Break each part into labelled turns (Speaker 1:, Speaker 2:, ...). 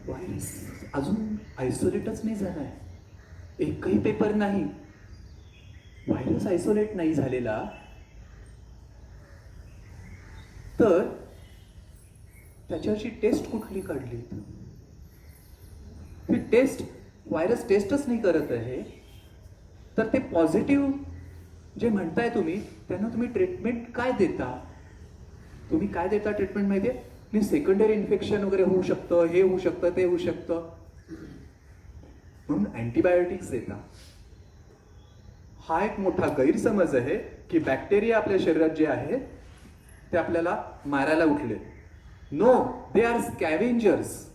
Speaker 1: Virus अजून आयसोलेटच नाही झालाय, एकही पेपर नाही, व्हायरस आयसोलेट नाही झालेला. तर त्याच्यावरची टेस्ट कुठली काढली? ही टेस्ट व्हायरस टेस्टच नाही करत आहे. तर ते पॉझिटिव्ह जे म्हणताय तुम्ही, त्यांना तुम्ही ट्रीटमेंट काय देता? तुम्ही काय देता ट्रीटमेंट माहिती आहे? सेकंडरी इन्फेक्शन वगैरे होऊ शकतं, हे होऊ शकतं, ते होऊ शकतं, म्हणून अँटीबायोटिक्स देता. हा एक मोठा गैरसमज आहे की बॅक्टेरिया आपल्या शरीरात जे आहे ते आपल्याला मारायला उठले. No, they are scavengers.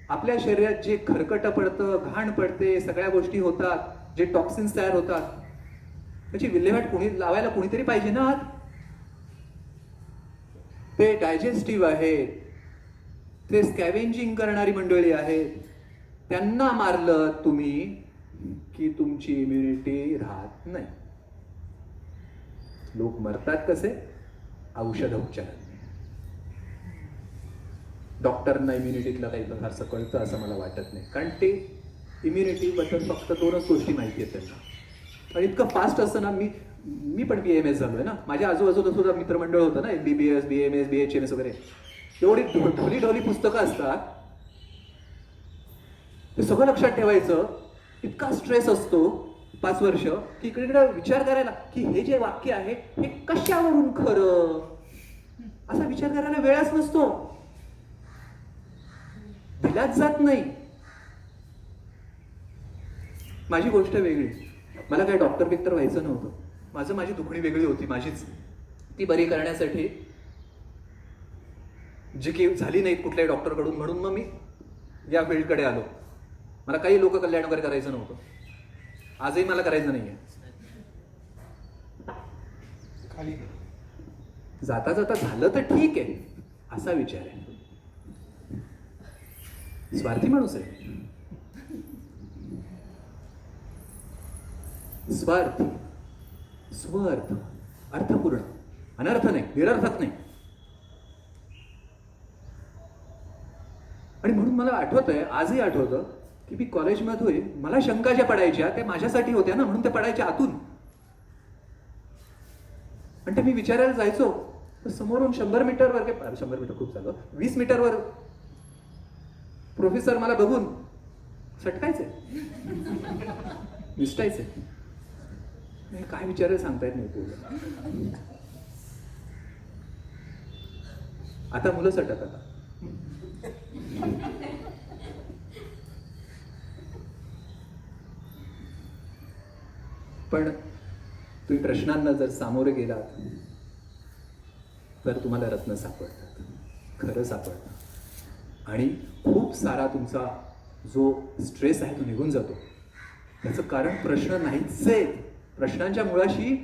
Speaker 1: आपल्या शरीरात जे खरकट पडतं, घाण पडते, सगळ्या गोष्टी होतात, जे टॉक्सिन्स तयार होतात, त्याची विल्हेवाट लावायला कोणीतरी पाहिजे ना आत. ते डायजेस्टिव्ह आहेत, ते स्कॅव्हेंजिंग करणारी मंडळी आहेत. त्यांना मारलं तुम्ही की तुमची इम्युनिटी राहत नाही. लोक मरतात कसे? औषधोपचारांनी. डॉक्टरना इम्युनिटीतलं काही फारसं कळतं असं मला वाटत नाही, कारण ते इम्युनिटी बद्दल फक्त 2च गोष्टी माहिती आहेत त्यांना. आणि इतकं फास्ट असतं ना. मी पण BMS झालोय ना. माझ्या आजूबाजूला सुद्धा मित्रमंडळ होतं ना, MBBS, BMS, BHMS वगैरे. एवढी ढोली ढोली पुस्तकं असतात, ते सगळं लक्षात ठेवायचं. इतका स्ट्रेस असतो 5 वर्ष की इकडे विचार करायला की हे जे वाक्य आहे हे कशावरून खरं, असा विचार करायला वेळच नसतो, दिलाच जात नाही. माझी गोष्ट वेगळी. मला काही डॉक्टर बिक्टर व्हायचं नव्हतं. माझी दुखणी वेगळी होती, माझीच. ती बरी करण्यासाठी जी की झाली नाहीत कुठल्याही डॉक्टरकडून, म्हणून मग मी या फील्डकडे आलो. मला काही लोक कल्याण वगैरे करायचं नव्हतं. आजही मला करायचं नाहीये. जाता जाता झालं तर ठीक आहे असा विचार आहे. स्वार्थी माणूस आहे. स्वार्थ, स्वार्थ, अर्थपूर्ण, अनर्थ नाही, निरर्थक नाही. आणि म्हणून मला आठवतंय, आजही आठवतं की मी कॉलेजमध्ये मला शंका ज्या पडायच्या त्या माझ्यासाठी होत्या ना, म्हणून त्या पडायच्या आतून. आणि ते मी विचारायला जायचो तर समोरून 100 मीटरवर, 100 मीटर खूप झालं, 20 मीटरवर प्रोफेसर मला बघून सटकायचे, निसटायचे. काय विचारायला सांगतायत नाही तुला. आता मुलं सटकतात. पण तुम्ही प्रश्नांना जर सामोरे गेलात तर तुम्हाला रत्न सापडतात, खरं सापडतं. आणि खूप सारा तुमचा जो स्ट्रेस आहे तो निघून जातो. त्याचं कारण प्रश्न नाहीच आहेत. प्रश्नांच्या मुळाशी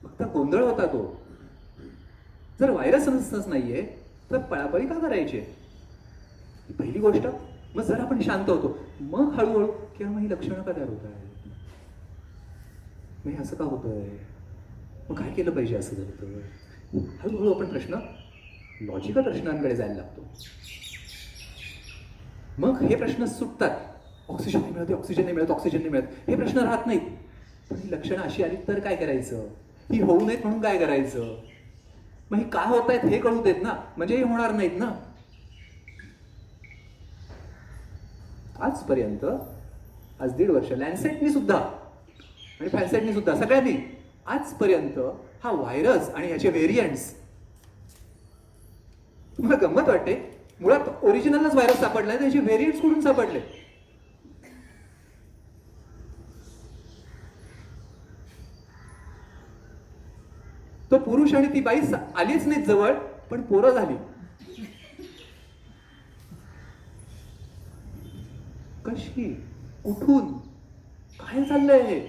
Speaker 1: फक्त गोंधळ होता तो. जर व्हायरसच नाहीये तर पळापळी का करायची? पहिली गोष्ट. मग जर आपण शांत होतो, मग हळूहळू किंवा मग ही लक्षणं का तयार होत आहेत, मग असं का होतंय, मग काय केलं पाहिजे असं झालं तर. हळूहळू आपण लॉजिकल प्रश्नांकडे जायला लागतो. मग हे प्रश्न सुटतात. ऑक्सिजन नाही मिळत, ऑक्सिजन नाही मिळत, ऑक्सिजन नाही मिळत, हे प्रश्न राहत नाहीत. पण ही लक्षणं अशी आली तर काय करायचं, ही होऊ नयेत म्हणून काय करायचं, मग ही का होत आहेत हे कळू देत ना, म्हणजे हे होणार नाहीत ना. आजपर्यंत, आज 1.5 वर्ष लॅन्सेटनी सुद्धा आणि फॅन्सेटनी सुद्धा, सगळ्यांनी आजपर्यंत हा व्हायरस आणि याचे व्हेरियंट्स, मला गंमत वाटते, मुळात ओरिजिनलच व्हायरस सापडलाय, त्याचे व्हेरियंट्स कुठून सापडले? तो पुरुष आणि ती बाई आलीच नाहीत जवळ, पण पोरं झाली. कशी, कुठून, काय चाललंय हे?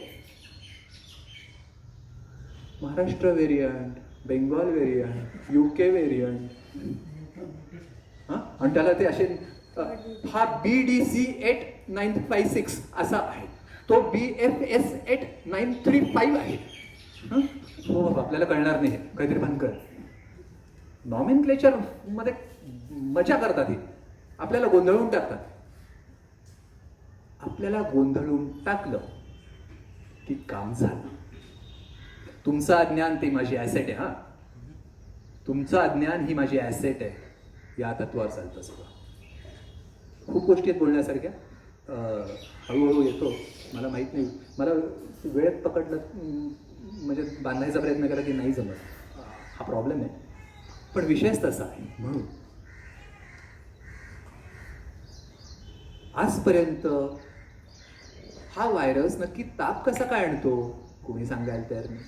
Speaker 1: Maharashtra variant, Bengal variant, UK variant, आणि त्याला ते असे, हा BDC8956 असा आहे, तो BFS8935 आहे. हो, आपल्याला कळणार नाही, काहीतरी भानगड. नॉमेनक्लेचर मध्ये मजा करतात ही. आपल्याला गोंधळून टाकतात. आपल्याला गोंधळून टाकलं की काम झालं. तुमचं अज्ञान ते माझी ॲसेट आहे. हा, तुमचं अज्ञान ही माझी ॲसेट आहे. या तत्वावर चालतं सगळं. खूप गोष्टी आहेत बोलण्यासारख्या. हळूहळू येतो. मला माहीत नाही, मला वेळेत पकडलं म्हणजे बांधायचा प्रयत्न केला की नाही जमत. हा प्रॉब्लेम आहे. पण विषयच तसा आहे. म्हणून आजपर्यंत हा व्हायरस नक्की ताप कसा काय आणतो कोणी सांगायला तयार नाही.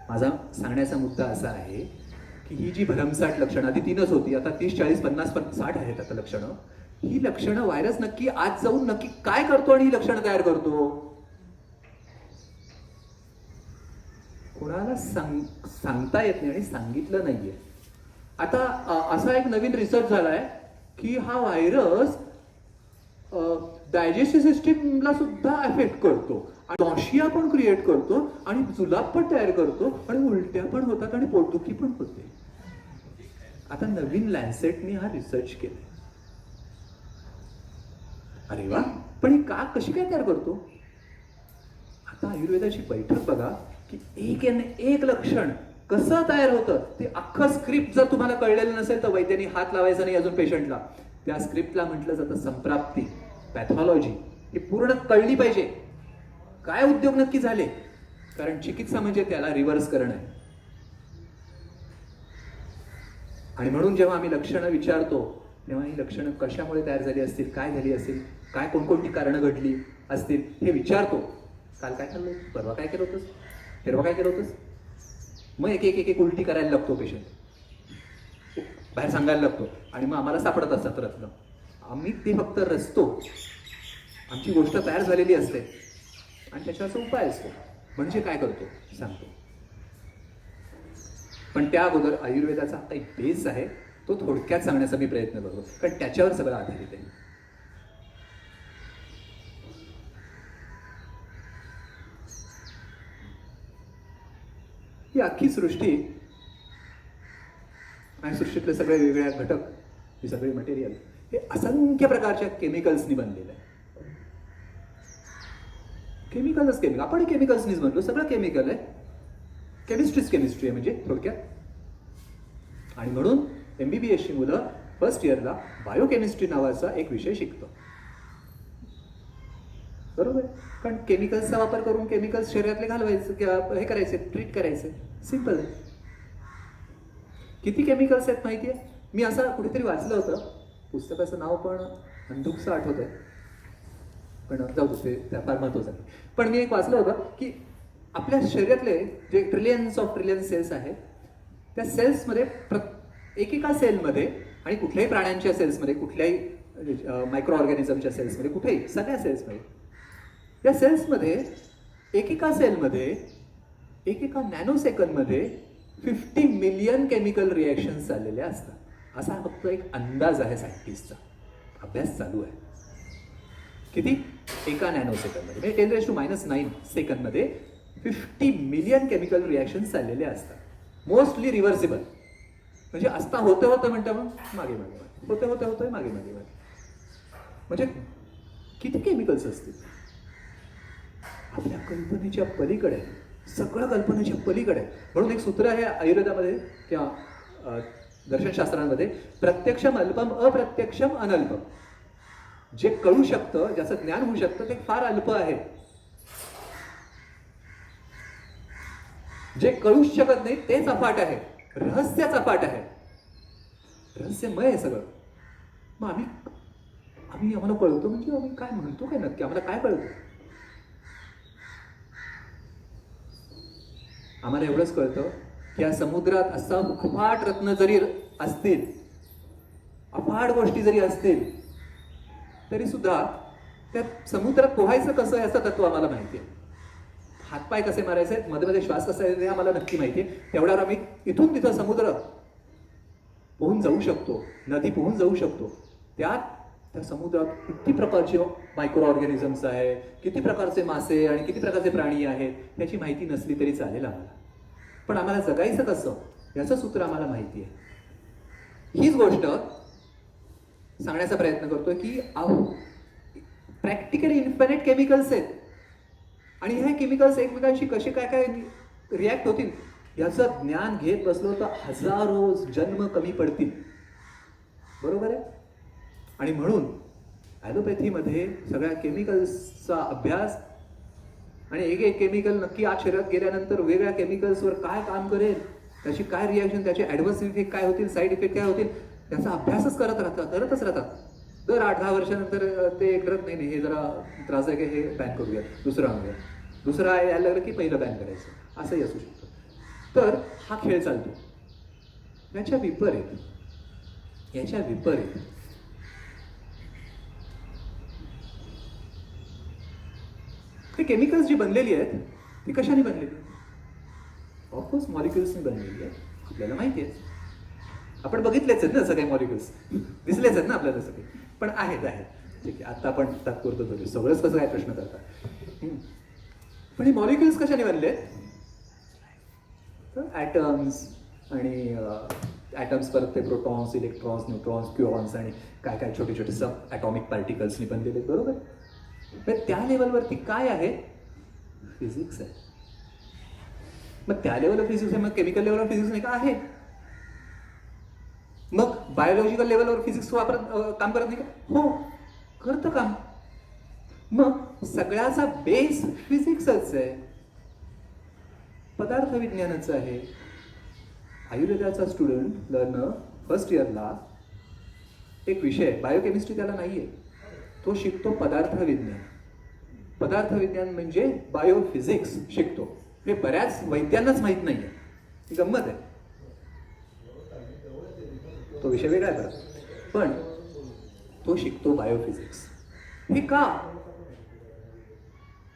Speaker 1: माझा सांगण्याचा मुद्दा असा आहे की ही जी भरमसाठ लक्षणं, आधी 3च होती, आता 30, 40, 50, 60 आहेत आता लक्षणं. ही लक्षणं व्हायरस नक्की आत जाऊन नक्की काय करतो आणि ही लक्षणं तयार करतो कोणाला सांगता येत नाही आणि सांगितलं नाहीये. आता असा एक नवीन रिसर्च झालाय की हा व्हायरस डायजेस्टिव्ह सिस्टीमला सुद्धा अफेक्ट करतो, नॉशिया पण क्रिएट करतो आणि जुलाब पण तयार करतो आणि उलट्या पण होतात आणि पोटदुखी पण होते. आता नवीन लॅन्सेटने हा रिसर्च केलाय. अरे वा, पण ही का कशी काय तयार करतो? आता आयुर्वेदाची बैठक बघा की एक लक्षण कसं तयार होतं ते अख्खं स्क्रिप्ट जर तुम्हाला कळलेलं नसेल तर वैद्यांनी हात लावायचा नाही अजून पेशंटला. त्या स्क्रिप्टला म्हटलं जातं संप्राप्ती, पॅथॉलॉजी. ही पूर्ण कळली पाहिजे. काय उद्योग नक्की झाले, कारण चिकित्सा म्हणजे त्याला रिव्हर्स करणं आहे. आणि म्हणून जेव्हा आम्ही लक्षणं विचारतो तेव्हा ही लक्षणं कशामुळे तयार झाली असतील, काय झाली असेल, काय कोणकोणती कारणं घडली असतील हे विचारतो. काल काय खाल्लं, परवा काय केलं होतंस, तेरवा काय केलं होतंस. मग एक उलटी करायला लागतो पेशंट, बाहेर सांगायला लागतो आणि मग आम्हाला सापडत असतात रत्न. आम्ही ते फक्त रचतो. आमची गोष्ट तयार झालेली असते आणि त्याच्यावरचा उपाय असतो. म्हणजे काय करतो सांगतो. पण त्या अगोदर आयुर्वेदाचा हा एक बेस आहे, तो थोडक्यात सांगण्याचा मी प्रयत्न करतो, कारण त्याच्यावर सगळं आधारित आहे. ही अख्खी सृष्टी आणि सृष्टीतले सगळे वेगवेगळ्या घटक, हे सगळे मटेरियल हे असंख्य प्रकारच्या केमिकल्सनी बनलेलं आहे. केमिकलच केमिकल, आपण केमिकल्सनीच बनलो, सगळं केमिकल आहे. केमिस्ट्री आहे म्हणजे थोडक्यात. आणि म्हणून MBBSची मुलं फर्स्ट इयरला बायोकेमिस्ट्री नावाचा एक विषय शिकतो. बरोबर, कारण केमिकल्सचा वापर करून केमिकल्स शरीरातले घालवायचे किंवा हे करायचे, ट्रीट करायचे. सिंपल आहे. किती केमिकल्स आहेत माहिती आहे? मी असं कुठेतरी वाचलं होतं, पुस्तकाचं नाव पण अंधुकचं आठवत आहे, पण जाऊ दे, ते त्या फार महत्त्वाचं आहे. पण मी एक वाचलं होतं की आपल्या शरीरातले जे ट्रिलियन्स ऑफ ट्रिलियन सेल्स आहेत, त्या सेल्समध्ये एकेका सेलमध्ये आणि कुठल्याही प्राण्यांच्या सेल्समध्ये, कुठल्याही मायक्रो ऑर्गॅनिझमच्या सेल्समध्ये, कुठेही सगळ्या सेल्समध्ये, या सेल्समध्ये एकेका सेलमध्ये एकेका नॅनो सेकंदमध्ये 50 मिलियन केमिकल रिॲक्शन्स चाललेल्या असतात. असा फक्त एक अंदाज आहे सायंटिस्टचा. अभ्यास चालू आहे. किती? एका नॅनो सेकंदमध्ये म्हणजे 10⁻⁹ सेकंदमध्ये 50 मिलियन केमिकल रिॲक्शन्स चाललेले असतात. Mostly reversible. म्हणजे असता होतं म्हणता मग मागे होतं मागे म्हणजे किती केमिकल्स असतील आपल्या कल्पनेच्या पलीकडे, सगळं कल्पनेच्या पलीकडे. म्हणून एक सूत्र आहे आयुर्वेदामध्ये किंवा दर्शनशास्त्रांमध्ये, प्रत्यक्षम अल्पम अप्रत्यक्षम अनल्पम. जे कळू शकतं, ज्याचं ज्ञान होऊ शकतं ते फार अल्प आहे. जे कळूच शकत नाही तेच अफाट आहे. रहस्यच अफाट आहे. रहस्यमय आहे सगळं. मग आम्हाला कळतो म्हणजे आम्ही काय म्हणतो काय नक्की, आम्हाला काय कळतं? आम्हाला एवढंच कळतं की या समुद्रात असा अफाट रत्न जरी असतील, अफाट गोष्टी जरी असतील, तरी सुद्धा त्या समुद्रात पोहायचं कसं आहे याचं तत्व आम्हाला माहिती आहे. हातपाय कसे मारायचे, मध्ये श्वास कसा आहे हे आम्हाला नक्की माहिती आहे. तेवढ्यावर आम्ही इथून तिथं समुद्र पोहून जाऊ शकतो, नदी पोहून जाऊ शकतो. त्या समुद्रात किती प्रकारचे मायक्रो ऑर्गॅनिझम्स आहे, किती प्रकारचे मासे आणि किती प्रकारचे प्राणी आहेत याची माहिती नसली तरी चालेल आम्हाला. पण आम्हाला जगायचं कसं याचं सूत्र आम्हाला माहिती आहे. हीच गोष्ट सांगण्याचा प्रयत्न करतोय की प्रॅक्टिकली इन्फिनिट केमिकल्स आहेत आणि हे केमिकल्स एकमेकांशी कसे काय काय रिॲक्ट होतील याचं ज्ञान घेत बसलो तर हजारो जन्म कमी पडतील. बरोबर आहे. आणि म्हणून ॲलोपॅथीमध्ये सगळ्या केमिकल्सचा अभ्यास आणि एक एक केमिकल नक्की आत शरीरात गेल्यानंतर वेगळ्या केमिकल्सवर काय काम करेल, त्याची काय रिॲक्शन, त्याचे ॲडव्हर्स इफेक्ट काय होतील, साईड इफेक्ट काय होतील, त्याचा अभ्यासच करतच राहतात. दर 8-10 वर्षानंतर ते करत नाही हे जरा त्रास आहे की हे बॅन करूया, दुसरं आणूया, दुसरं यायला लागलं की पहिलं बॅन करायचं, असंही असू शकतं. तर हा खेळ चालतो. याच्या विपरीत ते केमिकल्स जी बनलेली आहेत ती कशाने बनलेली? ऑफकोर्स मॉलिक्युल्सनी बनलेली आहे, आपल्याला माहिती आहे. आपण बघितलेच आहेत ना सगळे मॉलिक्युल्स, दिसलेच आहेत ना आपल्याला सगळे, पण आहेत ठीक आहे. आता आपण तात्पुरतं बघू, सगळंच कसं काय प्रश्न करतात. पण हे मॉलिक्युल्स कशाने बनले? तर ॲटम्स आणि ॲटम्स परत ते प्रोटॉन्स, इलेक्ट्रॉन्स, न्यूट्रॉन्स, क्युऑन्स आणि काय काय छोटे छोटे सब ॲटॉमिक पार्टिकल्सनी बनलेले. बरोबर. तर त्या लेवलवरती काय आहे? फिजिक्स आहे. मग त्या लेवलवर फिजिक्स आहे, मग केमिकल लेवलवर फिजिक्स नाही का? आहे. मग बायोलॉजिकल लेवलवर फिजिक्स काम करत नाही का? हो, करतं काम. मग सगळ्याचा बेस फिजिक्सच आहे, पदार्थ विज्ञानाचं आहे. आयुर्वेदाचा स्टुडंट लर्नर फर्स्ट इयरला एक विषय बायोकेमिस्ट्री त्याला नाहीये, तो शिकतो पदार्थ विज्ञान. पदार्थ विज्ञान म्हणजे बायोफिजिक्स शिकतो. हे बऱ्याच वैद्यांनाच माहीत नाहीये, ही गंमत आहे. तो विषय वेगळा आहे, पण तो शिकतो बायोफिजिक्स. हे का?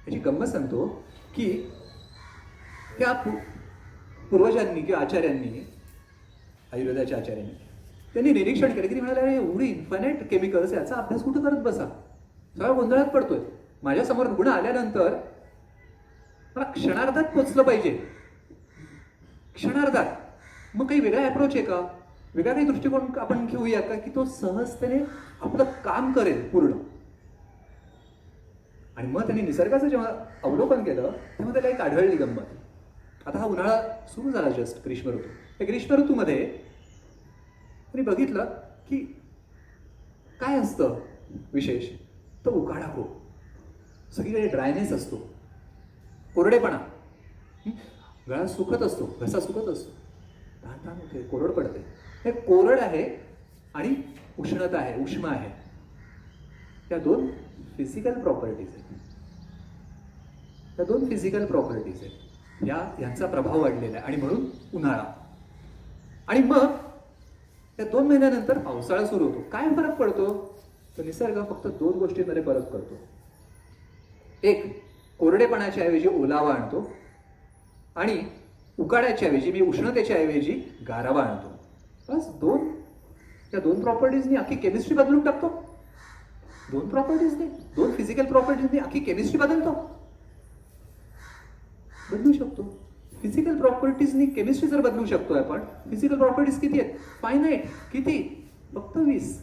Speaker 1: याची गंमत सांगतो की त्या पूर्वजांनी किंवा आचार्यांनी, आयुर्वेदाच्या आचार्यांनी, त्यांनी निरीक्षण केलं की ते म्हणाले, अरे एवढी इन्फिनिट केमिकल्स, याचा अभ्यास कुठं करत बसा, सगळा गोंधळात पडतोय. माझ्यासमोर रुग्ण आल्यानंतर मला क्षणार्धात पोचलं पाहिजे, क्षणार्धात. मग काही वेगळा अप्रोच आहे का, वेगळा काही दृष्टिकोन आपण घेऊया का की तो सहजतेने आपलं काम करेल पूर्ण? आणि मग त्यांनी निसर्गाचं जेव्हा अवलोकन केलं तेव्हा त्याला एक आढळली गंमत. आता हा उन्हाळा सुरू झाला, जस्ट ग्रीष्म ऋतू. या ग्रीष्म ऋतूमध्ये त्यांनी बघितलं की काय असतं विशेष, तो उकाडा खूप, सगळीकडे ड्रायनेस असतो, कोरडेपणा, गळा सुकत असतो, घसा सुकत असतो, ताण होते, कोरड पडते. हे कोरड आहे आणि उष्णता आहे, उष्मा आहे. त्या दोन फिजिकल प्रॉपर्टीज आहेत. यांचा प्रभाव वाढलेला आहे आणि म्हणून उन्हाळा. आणि मग त्या 2 महिन्यानंतर पावसाळा सुरू होतो. काय फरक पडतो? तर निसर्ग फक्त 2 गोष्टींमध्ये फरक करतो. एक, कोरडेपणाच्या ऐवजी ओलावा आणतो आणि उकाड्याच्या ऐवजी, मी उष्णतेच्या ऐवजी गारवा आणतो. बस त्या 2 प्रॉपर्टीजनी अख्खी केमिस्ट्री बदलून टाकतो. 2 प्रॉपर्टीजनी, 2 फिजिकल प्रॉपर्टीजनी अख्खी केमिस्ट्री बदलू शकतो. फिजिकल प्रॉपर्टीजनी केमिस्ट्री जर बदलू शकतोय आपण, फिजिकल प्रॉपर्टीज किती आहेत? फायनाईट. किती? फक्त 20.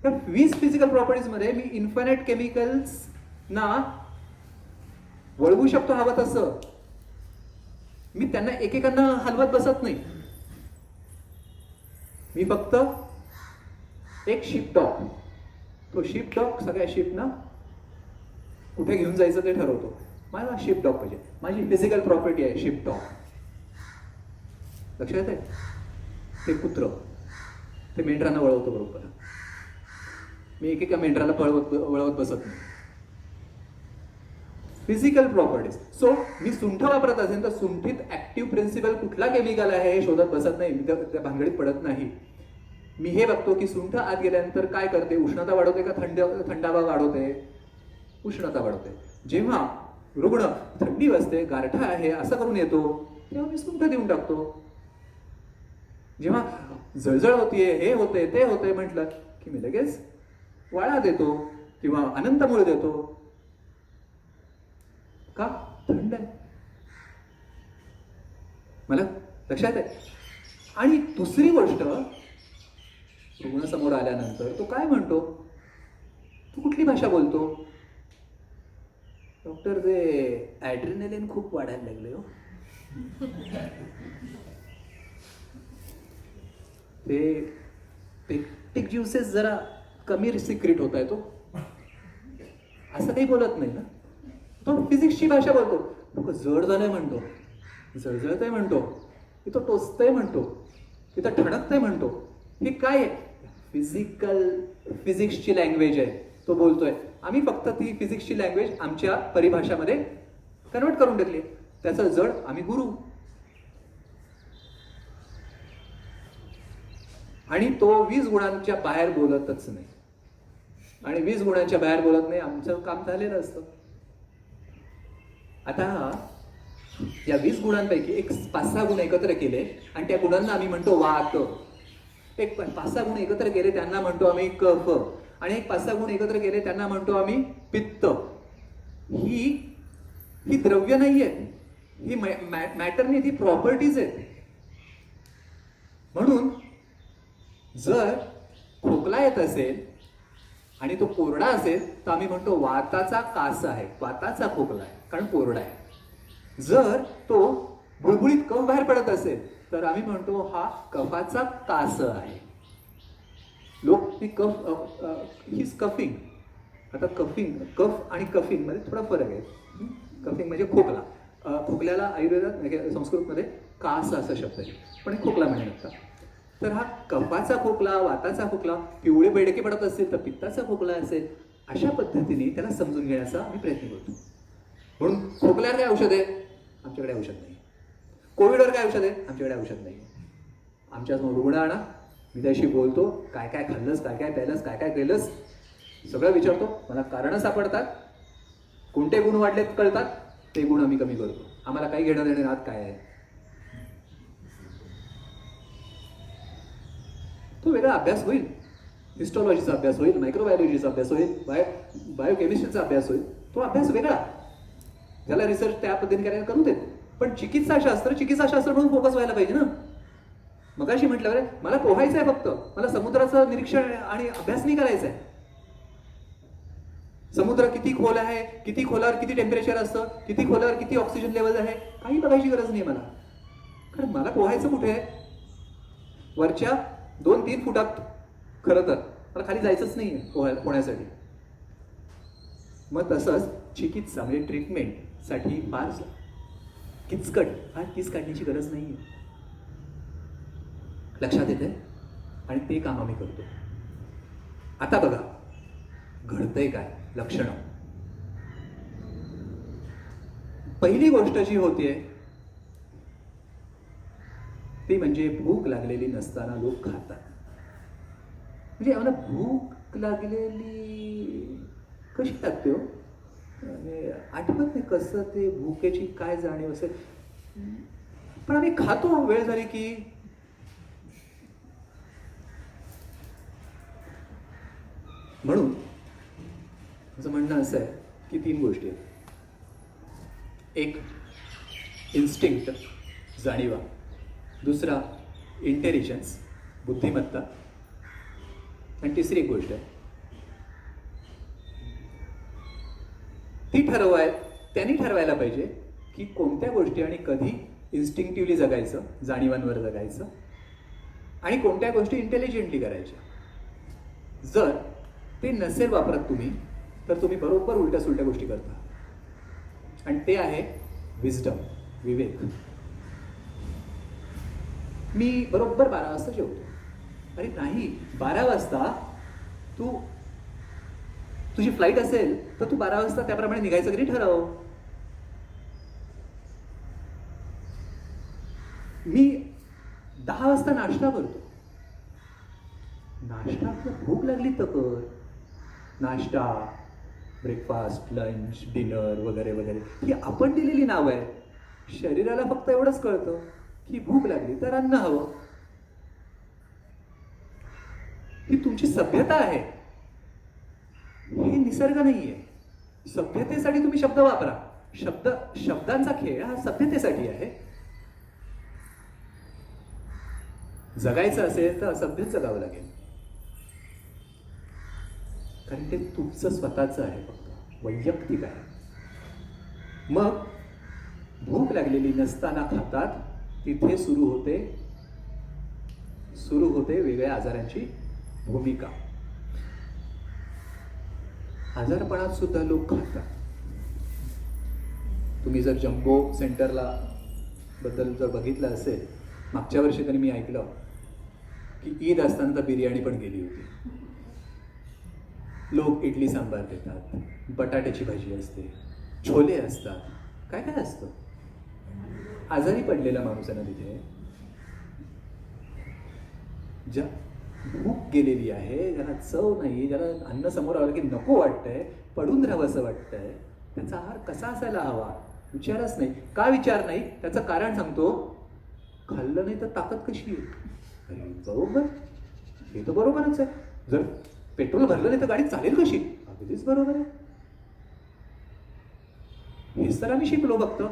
Speaker 1: त्या 20 फिजिकल प्रॉपर्टीजमध्ये मी इन्फिनिट केमिकल्स ना वळवू शकतो हवं तसं. मी त्यांना एकेकांना हलवत बसत नाही. मी फक्त एक शिप डॉक, तो शिप डॉक सगळ्या शिपना कुठे घेऊन जायचं ते ठरवतो. मला शिप डॉक पाहिजे, माझी फिजिकल प्रॉपर्टी आहे शिप डॉग. लक्षात आहे? ते कुत्र ते मेंढरांना वळवतो बरोबर. मी एकेका मेंढराला वळवत बसत नाही. Physical properties. सो मी सुंठ वापरत असेल तर सुंठीत ऍक्टिव्ह प्रिन्सिपल कुठला केमिकल आहे हे शोधत बसत नाही, मी त्या भानगडीत पडत नाही. मी हे बघतो की सुंठ आत गेल्यानंतर काय करते, उष्णता वाढवते का थंडावा वाढवते? उष्णता वाढवते. जेव्हा रुग्ण थंडी वाजते, गारठा आहे असं करून येतो, तेव्हा मी सुंठ देऊन टाकतो. जेव्हा जळजळ होतीये, हे होते ते होते म्हटलं की मी लगेच वाळा देतो किंवा अनंतमूळ देतो. का? थंड आहे. मला लक्षात आहे. आणि दुसरी गोष्ट, रुग्ण समोर आल्यानंतर तो काय म्हणतो, तू कुठली भाषा बोलतो? डॉक्टर, ते ॲड्रिनलिन खूप वाढायला लागले हो. ते पेक्टिक ज्युसेस जरा कमी सिक्रेट होत आहे तो, असं काही बोलत नाही ना. तो फिजिक्सची भाषा बोलतो. लोक जड झालंय म्हणतो, जळजळतंय म्हणतो, तो टोचतंय म्हणतो, तिथं ठणकतंय म्हणतो. हे काय आहे? फिजिक्सची लँग्वेज आहे, तो बोलतोय. आम्ही फक्त ती फिजिक्सची लँग्वेज आमच्या परिभाषामध्ये कन्वर्ट करून टाकली. त्याचं जड आम्ही गुरु. आणि तो 20 गुणांच्या बाहेर बोलतच नाही. आणि 20 गुणांच्या बाहेर बोलत नाही, आमचं काम झालेलं असतं. आता या 20 गुणांपैकी एक 5-6 गुण एकत्र केले आणि त्या गुणांना आम्ही म्हणतो वात. एक 5-6 गुण एकत्र केले त्यांना म्हणतो आम्ही कफ. आणि एक 5-6 गुण एकत्र केले त्यांना म्हणतो आम्ही पित्त. ही द्रव्य नाहीये, ही मॅटर नाही, ती प्रॉपर्टीज आहेत. म्हणून जर खोकला येत असेल आणि तो कोरडा असेल तर आम्ही म्हणतो वाताचा कास आहे, वाताचा खोकला आहे, कारण कोरडा आहे. जर तो बुळबुळीत कफ बाहेर पडत असेल तर आम्ही म्हणतो हा कफाचा कास आहे. लोक ती ही कफिंग. आता कफ आणि कफिंग मध्ये थोडा फरक आहे. कफिंग म्हणजे खोकला. खोकल्याला आयुर्वेदात म्हणजे संस्कृतमध्ये कास असा शब्द आहे, पण खोकला म्हणतात. तर हा कफाचा खोकला, वाताचा खोकला, पिवळे बेडके पडत असतील तर पित्ताचा खोकला असेल, अशा पद्धतीने त्याला समजून घेण्याचा आम्ही प्रयत्न करतो. म्हणून खोकल्यावर काय औषध आहे? आमच्याकडे औषध नाही. कोविडवर काय औषध आहे? आमच्याकडे औषध नाही. आमच्यासमोर रुग्ण आणा, मी त्याशी बोलतो, काय काय खाल्लंस, काय काय प्यायलंस, काय काय केलंस, सगळं विचारतो. मला कारणं सापडतात, कोणते गुण वाढलेत कळतात, ते गुण आम्ही कमी करतो. आम्हाला काही घेणं देणं आत काय आहे. तो वेगळा अभ्यास होईल. हिस्टॉलॉजीचा अभ्यास होईल, मायक्रोबायोलॉजीचा अभ्यास होईल, बायोकेमिस्ट्रीचा अभ्यास होईल. तो अभ्यास वेगळा, ज्याला रिसर्च त्या पद्धतीने करायला करू देत. पण चिकित्साशास्त्र म्हणून फोकस व्हायला पाहिजे ना. मगाशी म्हटलं मला पोहायचं आहे, फक्त मला समुद्राचं निरीक्षण आणि अभ्यास नाही करायचा आहे. समुद्र किती खोल आहे, किती खोलावर किती टेम्परेचर असतं, किती खोलावर किती ऑक्सिजन लेवल आहे, काही बघायची गरज नाही मला. कारण मला पोहायचं कुठे आहे? वरच्या 2-3 फुटात. खरं तर मला खाली जायचंच नाही पोहण्यासाठी. मग तसंच चिकित्सा म्हणजे ट्रीटमेंटसाठी फार किस काढण्याची गरज नाही आहे. लक्षात येते? आणि ते काम आम्ही करतो. आता बघा घडतंय काय लक्षणं. पहिली गोष्ट जी होतीये ती म्हणजे भूक लागलेली नसताना लोक खातात. म्हणजे आम्हाला भूक लागलेली कशी लागते हो? आठवत नाही कसं ते भूकेची काय जाणीव असेल, पण आम्ही खातो वेळ झाली की. म्हणून माझं म्हणणं असं आहे की 3 गोष्टी आहेत. एक इन्स्टिंक्ट, जाणीवा. दुसरा इंटेलिजन्स, बुद्धिमत्ता. आणि तिसरी एक गोष्ट आहे ती त्यांनी ठरवायला पाहिजे की कोणत्या गोष्टी आणि कधी इन्स्टिंक्टिव्हली जगायचं, जाणीवांवर जगायचं, आणि कोणत्या गोष्टी इंटेलिजंटली करायच्या. जर ते नसेल वापरत तुम्ही तर तुम्ही बरोबर उलट्या सुलट्या गोष्टी करता. आणि ते आहे विजडम, विवेक. मी बरोबर 12 वाजता जेवतो. अरे नाही, 12 वाजता तुझी फ्लाईट असेल तर तू 12 वाजता त्याप्रमाणे निघायचं तरी ठरव. मी 10 वाजता नाश्ता करतो. नाश्ता भूक लागली तर कर. नाश्ता, ब्रेकफास्ट, लंच, डिनर वगैरे वगैरे ही आपण दिलेली नावं आहे. शरीराला फक्त एवढंच कळतं की भूक लागली तर अन्न हवं. ही तुमची सभ्यता आहे, हे निसर्ग नाहीये. सभ्यतेसाठी तुम्ही शब्द वापरा. शब्दांचा खेळ हा सभ्यतेसाठी आहे. जगायचं असेल तर असभ्यच जगावं लागेल. कारण ते तुमचं स्वतःचं आहे, फक्त वैयक्तिक आहे. मग भूक लागलेली नसताना खातात, तिथे सुरू होते वेगळ्या आजारांची भूमिका. आजारपणात सुद्धा लोक खातात. तुम्ही जर जम्बो सेंटरला बद्दल जर बघितलं असेल, मागच्या वर्षी तरी मी ऐकलं की ईद असताना तर बिर्याणी पण गेली होती. लोक इडली सांबार देतात, बटाट्याची भाजी असते, छोले असतात, काय काय असतं. आजारी पडलेला माणूस आहे ना तिथे, ज्या भूक गेलेली आहे, ज्याला चव नाही, ज्याला अन्न समोर आलं की नको वाटतंय, पडून राहावं असं वाटतंय, त्याचा आहार कसा असायला हवा विचारच नाही. का विचार नाही? त्याचं कारण सांगतो. खाल्लं नाही तर ताकद कशी आहे? अरे बरोबर, हे तर बरोबरच आहे. जर पेट्रोल भरलं नाही तर गाडी चालेल कशी? अगदीच बरोबर आहे. हेच तर आम्ही शिकलो फक्त.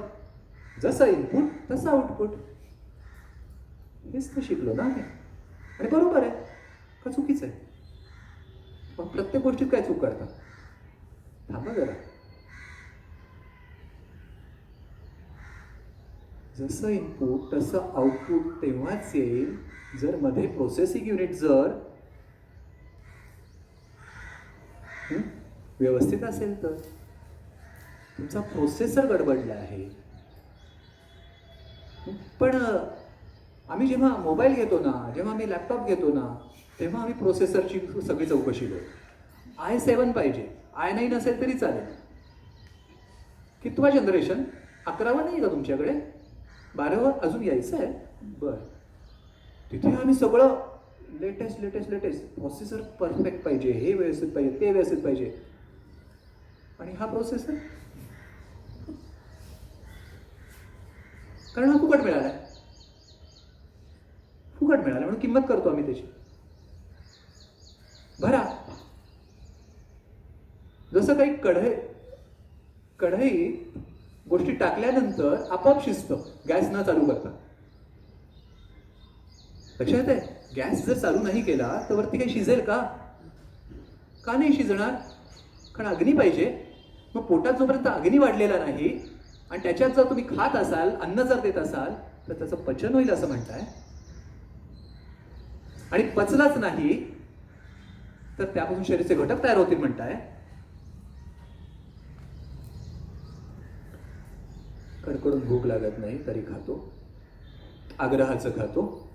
Speaker 1: जसं इनपुट तसं आउटपुट, हेच तर शिकलो ना आम्ही. आणि बरोबर आहे का चुकीचं आहे? पण प्रत्येक गोष्टीत काय चूक करतात? थांबा जरा. जसं इनपुट तसं आउटपुट तेव्हाच येईल जर मध्ये प्रोसेसिंग युनिट जर व्यवस्थित असेल तर. तुमचा प्रोसेसर गडबडला आहे. पण आम्ही जेव्हा मोबाईल घेतो ना, जेव्हा आम्ही लॅपटॉप घेतो ना, तेव्हा आम्ही प्रोसेसरची सगळी चौकशी करतो. i7 पाहिजे, i9 असेल तरी चालेल. कितवा जनरेशन? 11वा नाही का तुमच्याकडे? 12वा अजून यायचं आहे? बरं, तिथे आम्ही सगळं लेटेस्ट प्रोसेसर परफेक्ट पाहिजे, हे व्यवस्थित पाहिजे, ते व्यवस्थित पाहिजे. आणि हा प्रोसेसर कारण हा फुकट मिळाला म्हणून किंमत करतो आम्ही त्याची. भरा. जसं काही कढई गोष्टी टाकल्यानंतर आपोआप शिजतं गॅस न चालू करता. लक्षात आहे? गॅस जर चालू नाही केला तर वरती काही शिजेल का? का नाही शिजणार? कारण अग्नी पाहिजे. मग पोटात जोपर्यंत अग्नी वाढलेला नाही आणि त्याच्यात जर तुम्ही खात असाल, अन्न जर देत असाल, तर त्याचं पचन होईल असं म्हणताय. आणि पचलाच नाही तर त्यापासून शरीराचे घटक तयार होतील म्हणताय. कडकडून भूक लागत नाही तरी खातो, आग्रहाचं खातो,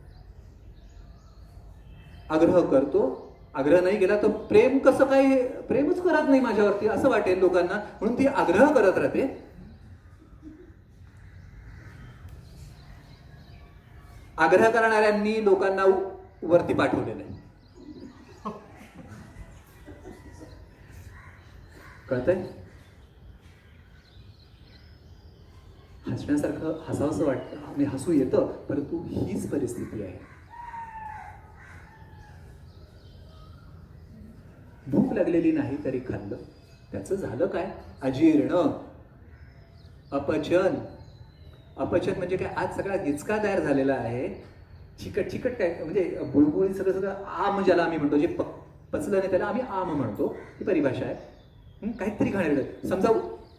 Speaker 1: आग्रह करतो. आग्रह नाही केला तर प्रेम कसं काय? प्रेमच करत नाही माझ्यावरती असं वाटेल लोकांना, म्हणून ती आग्रह करत राहते. आग्रह करणाऱ्यांनी लोकांना वरती पाठवलेलं आहे. कळतंय? हसण्यासारखं हसावंसं वाटतं आणि हसू येतं, परंतु हीच परिस्थिती आहे. भूक लागलेली नाही तरी खाल्लं, त्याचं झालं काय? अजीर्ण, अपचन. अपचन म्हणजे काय? आज सगळा गिचका तयार झालेला आहे. चिकट काय म्हणजे बुळबुळी सगळं आम ज्याला आम्ही म्हणतो, जे पचलं नाही त्याला आम्ही आम म्हणतो, ही परिभाषा आहे. काहीतरी खाण्याचं. समजा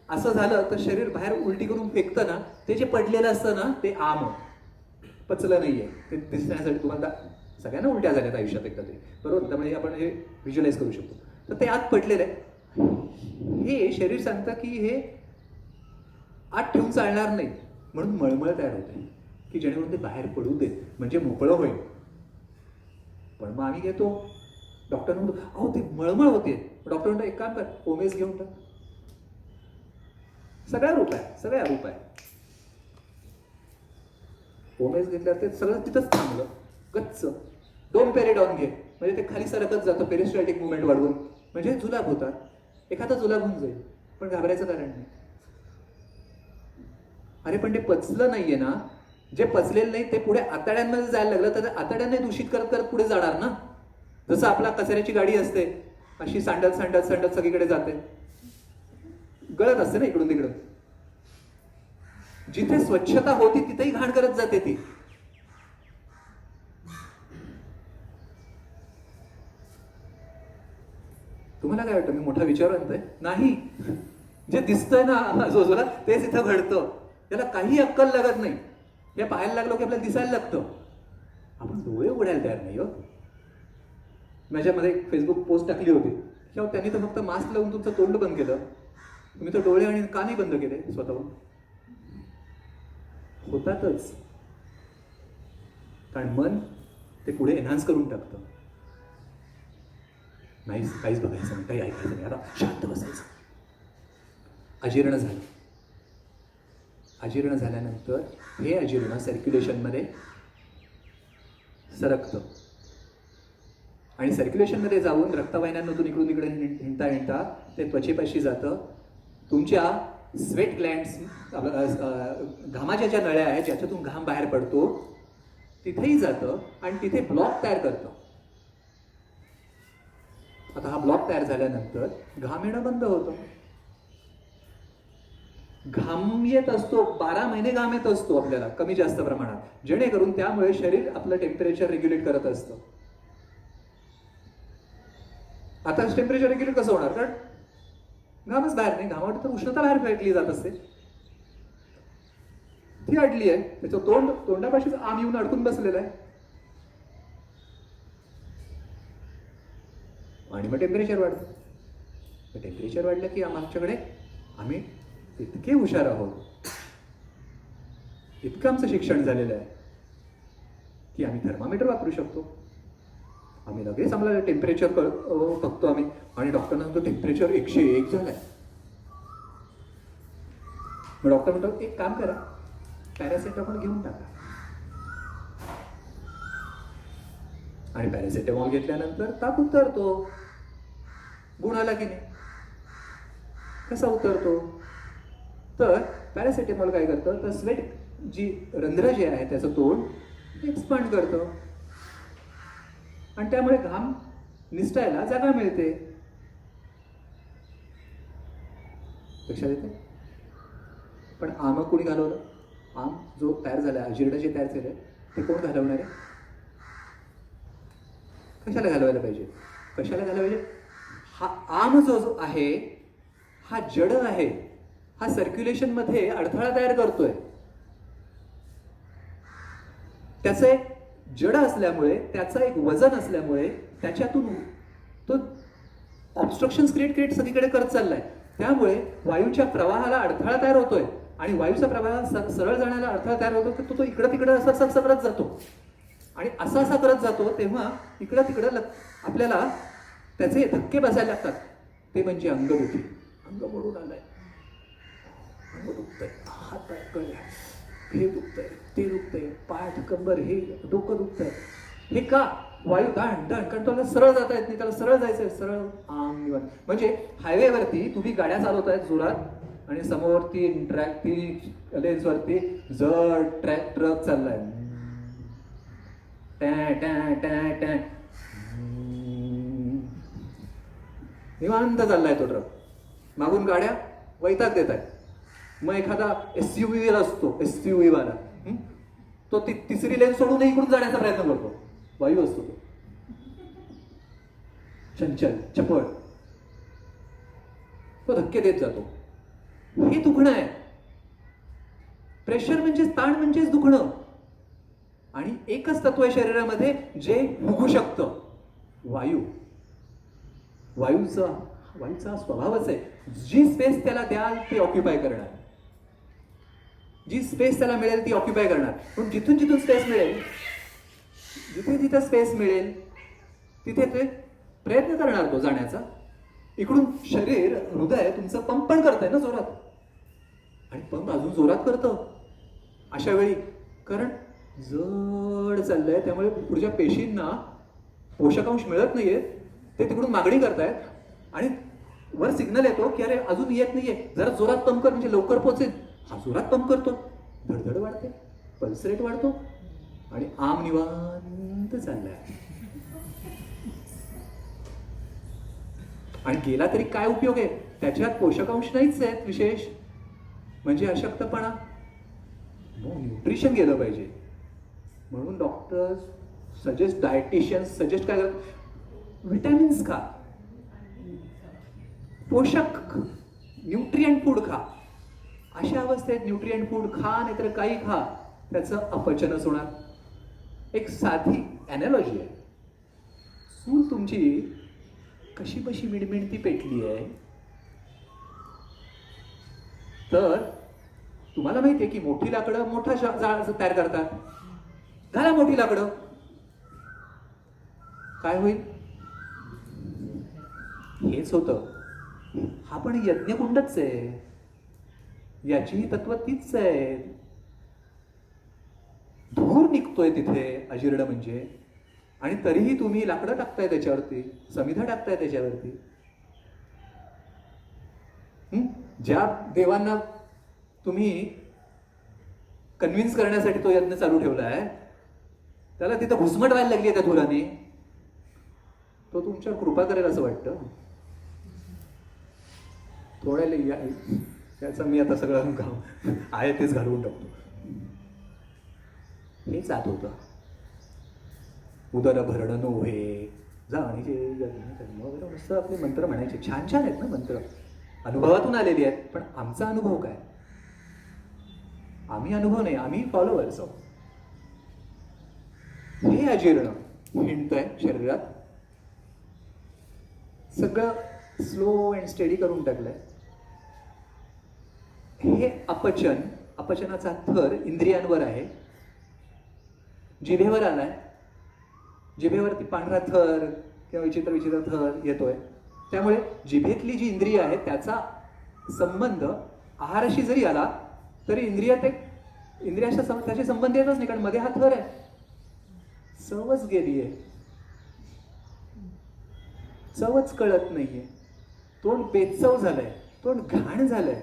Speaker 1: असं झालं तर शरीर बाहेर उलटी करून फेकतं ना, ते जे पडलेलं असतं ना ते आम, पचलं नाहीये ते दिसण्यासाठी. तुम्हाला सगळ्यांना उलट्या झाल्यात आयुष्यात एकदा ते, बरोबर? त्यामुळे आपण हे व्हिज्युअलाइज करू शकतो. तर ते आत पडलेलं आहे. हे शरीर सांगतं की हे आत ठेवून चालणार नाही, म्हणून मळमळ तयार होते की जेणेकरून ते बाहेर पडू देत, म्हणजे मोकळं होईल. पण मग आम्ही घेतो, डॉक्टर म्हणतो अहो ते मळमळ होते. डॉक्टर म्हणतो एक काम कर, ओमेस घेऊन टाक. सगळ्या रूप आहे. ओमेस घेतल्यावर ते सगळं तिथंच थांबलं गच्च. 2 पेरिडॉन घे, म्हणजे ते खाली सरकत जातं, पेरिस्टॅल्टिक मुवमेंट वाढवून, म्हणजे जुलाब होतात. एखादा जुलाब होऊन जाईल, पण घाबरायचं कारण नाही. अरे पण ते पचलं नाहीये ना, जे पचलेलं नाही ते पुढे आतड्यांमध्ये जायला लागलं तर आतड्यांना दूषित करत करत पुढे जाणार ना. जसं आपला कचऱ्याची गाडी असते, अशी सांडत सगळीकडे जाते, गळत असते ना इकडून तिकडून. जिथे स्वच्छता होती तिथेही घाण करत जाते ती. तुम्हाला काय वाटतं मी मोठा विचारवंत आहे? नाही. जे दिसतंय ना आजूबाजूला तेच इथं घडतं. त्याला काही अक्कल लागत नाही. हे पाहायला लागलो की आपल्याला दिसायला लागतं. आपण डोळे उघडायला तयार नाही हो. माझ्यामध्ये एक फेसबुक पोस्ट टाकली होती किंवा त्यांनी तर फक्त मास्क लावून तुमचं तोंड बंद केलं, तुम्ही तर डोळे आणि कानही बंद केले स्वतःहून. होतातच, कारण मन ते पुढे एनहान्स करून टाकतं. नाही काहीच बघायचं नाही, काही ऐकायचं नाही, आता शांत बसायचं. अजीर्ण झालं. अजीर्ण झाल्यानंतर हे अजीर्ण सर्क्युलेशनमध्ये सरकतं आणि सर्क्युलेशनमध्ये जाऊन रक्तवाहिन्यांमधून इकडून इकडे हिंडता हिंडता ते त्वचेपाशी जातं. तुमच्या स्वेट ग्लँड्स, घामाच्या ज्या नळ्या आहेत ज्याच्यातून घाम बाहेर पडतो तिथेही जातं आणि तिथे ब्लॉक तयार करतं. आता हा ब्लॉक तयार झाल्यानंतर घाम येणं बंद होतं. घाम येत असतो, 12 महिने घाम येत असतो आपल्याला कमी जास्त प्रमाणात, जेणेकरून त्यामुळे शरीर आपलं टेम्परेचर रेग्युलेट करत असतं. आता टेम्परेचर रेग्युलेट कसं होणार? कारण घामच बाहेर नाही, घामावर तर उष्णता बाहेर फेकली जात असते. ती अडली आहे, त्याचं तोंडापाशीच आम येऊन अडकून बसलेलं आहे आणि मग टेम्परेचर वाढतं. टेम्परेचर वाढलं की आमच्याकडे आम्ही इतके हुशार आहोत, इतकं आमचं शिक्षण झालेलं आहे की आम्ही थर्मामीटर वापरू शकतो. आम्ही लगेच आम्हाला टेम्परेचर बघतो आम्ही आणि डॉक्टरना सांगतो टेम्परेचर 101 झालंय. मग डॉक्टर म्हणतो एक काम करा, पॅरासिटामॉल घेऊन टाका. आणि पॅरासिटामॉल घेतल्यानंतर ताप उतरतो. गुण आला की नाही? कसा उतरतो? तर पॅरासिटामॉल काय करतं, तर स्वेट जी रंध्र जे आहे त्याचं तोंड एक्सपांड करतं आणि त्यामुळे घाम निसटायला जागा मिळते. लक्षात येते? पण आम कोणी घालवलं? आम जो तयार झाला, अजीर्ण जे तयार झालंय ते कोण घालवणार आहे? कशाला घालवायला पाहिजे? कशाला घालवायला पाहिजे? हा आम जो आहे हा जड आहे, हा सर्क्युलेशन मध्ये अडथळा तयार करतोय. त्याचं एक जड असल्यामुळे, त्याचं एक वजन असल्यामुळे त्याच्यातून तो ऑब्स्ट्रक्शन्स क्रिएट सगळीकडे करत चाललाय. त्यामुळे वायूच्या प्रवाहाला अडथळा तयार होतोय आणि वायूचा प्रवाह सरळ जाण्याला अडथळा तयार होतो की तो इकडं तिकडं असं करत जातो आणि असा करत जातो. तेव्हा इकडं तिकडं आपल्याला त्याचे धक्के बसायला लागतात. ते म्हणजे अंगदुखी. अंग मोडून आलंय, अंग दुखतंय, हात पाय कळले, हे दुखतंय, ते दुखतंय, पाठ कंबर, हे डोकं दुखतंय. हे का? वायू दाण कारण त्याला सरळ जाता येत नाही, त्याला सरळ जायचंय, सरळ आम निवांत. म्हणजे हायवेवरती तुम्ही गाड्या चालवतायत जोरात आणि समोरती लेन्सवरती जड ट्रक चाललाय, निवांत चाललाय तो ट्रक. मागून गाड्या वैताग देत आहेत. मग एखादा SUV असतो, SUV वाला, तो तिसरी लेन सोडून इकडून जाण्याचा प्रयत्न करतो. वायू असतो तो, चंचल चपळ, तो धक्के देत जातो. हे दुखणं आहे. प्रेशर म्हणजेच, ताण म्हणजेच दुखणं. आणि एकच तत्व आहे शरीरामध्ये जे भुगू शकतं, वायू. वायूचा स्वभावच आहे, जी स्पेस त्याला द्याल ती ऑक्युपाय करणार, जी स्पेस त्याला मिळेल ती ऑक्युपाय करणार. पण जिथून स्पेस मिळेल, जिथे स्पेस मिळेल तिथे ते प्रयत्न करणार तो जाण्याचा. इकडून शरीर, हृदय तुमचं पंप पण करतंय ना जोरात, आणि पंप अजून जोरात करतं अशा वेळी, कारण जड चाललंय. त्यामुळे पुढच्या पेशींना पोषकांश मिळत नाहीये, ते तिकडून मागणी करतायत आणि वर सिग्नल येतो की अरे अजून येत नाहीये, जरा जोरात पंप कर म्हणजे लवकर पोहोचेल. हा जोरात पंप करतो, धडधड वाढते, पल्स रेट वाढतो आणि आम निवांत चाललाय. आणि गेला तरी काय उपयोग आहे? त्याच्यात पोषकांश नाहीच आहेत विशेष, म्हणजे अशक्तपणा. न्यूट्रिशन गेलं पाहिजे. म्हणून डॉक्टर्स सजेस्ट, डायटिशियन्स सजेस्ट काय करतात? विटॅमिन्स खा. पोषक न्यूट्रिएंट फूड खा. अशा अवस्थेत न्यूट्रिएंट फूड खा नाहीतर काही खा, त्याचं अपचनच होणार. एक साधी अॅनॉलॉजी आहे. चूल तुमची कशी बशी मिणमिणती पेटली आहे, तर तुम्हाला माहिती आहे की मोठी लाकडं मोठा जाळ तयार करतात. घाला मोठी लाकडं, काय होईल? हेच होतं. हा पण यज्ञकुंडच आहे, याचीही तत्व तीच आहे. धूर निघतोय तिथे, अजीर्ण म्हणजे, आणि तरीही तुम्ही लाकडं टाकताय त्याच्यावरती, समिधा टाकताय त्याच्यावरती. ज्या देवांना तुम्ही कन्व्हिन्स करण्यासाठी तो यज्ञ चालू ठेवलाय, त्याला तिथं घुसमट व्हायला लागली आहे त्या धुराने. तो तुमच्यावर कृपा करेल असं वाटतं. थोड्या त्याचं मी आता सगळं आहे तेच घालवून टाकतो. हे जात होतं. उदर भरणं नोहे जाणीचे वगैरे मस्त आपले मंत्र म्हणायचे. छान छान आहेत ना मंत्र, अनुभवातून आलेली आहेत. पण आमचा अनुभव काय? आम्ही अनुभव नाही, आम्ही फॉलोअर्स आहोत. हे अजीर्ण हिंडतंय शरीरात, सगळं स्लो अँड स्टेडी करून टाकलंय. हे अपचन, अपचनाचा थर इंद्रियांवर आहे, जिभेवर आलाय. जिभेवरती पांढरा थर किंवा विचित्र विचित्र थर येतोय. त्यामुळे जिभेतली जी इंद्रिय आहे त्याचा संबंध आहाराशी जरी आला तरी इंद्रियाच्या त्याशी संबंध येतच नाही, कारण मध्ये हा थर आहे. चवच गेली आहे, चवच कळत नाहीये, तोंड बेचव झालंय, तोंड घाण झालंय.